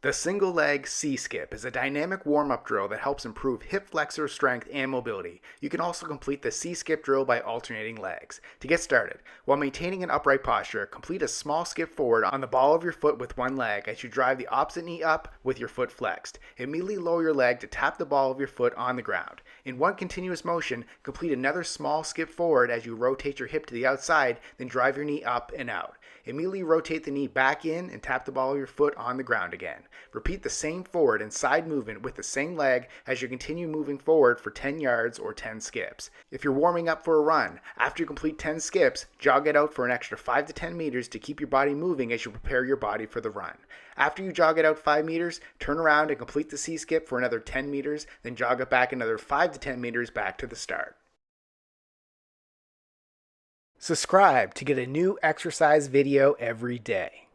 The single leg C-skip is a dynamic warm-up drill that helps improve hip flexor strength and mobility. You can also complete the C-skip drill by alternating legs. To get started, while maintaining an upright posture, complete a small skip forward on the ball of your foot with one leg as you drive the opposite knee up with your foot flexed. Immediately lower your leg to tap the ball of your foot on the ground. In one continuous motion, complete another small skip forward as you rotate your hip to the outside, then drive your knee up and out. Immediately rotate the knee back in and tap the ball of your foot on the ground again. Repeat the same forward and side movement with the same leg as you continue moving forward for 10 yards or 10 skips. If you're warming up for a run, after you complete 10 skips, jog it out for an extra 5 to 10 meters to keep your body moving as you prepare your body for the run. After you jog it out 5 meters, turn around and complete the C-skip for another 10 meters, then jog it back another 5 to 10 meters back to the start. Subscribe to get a new exercise video every day.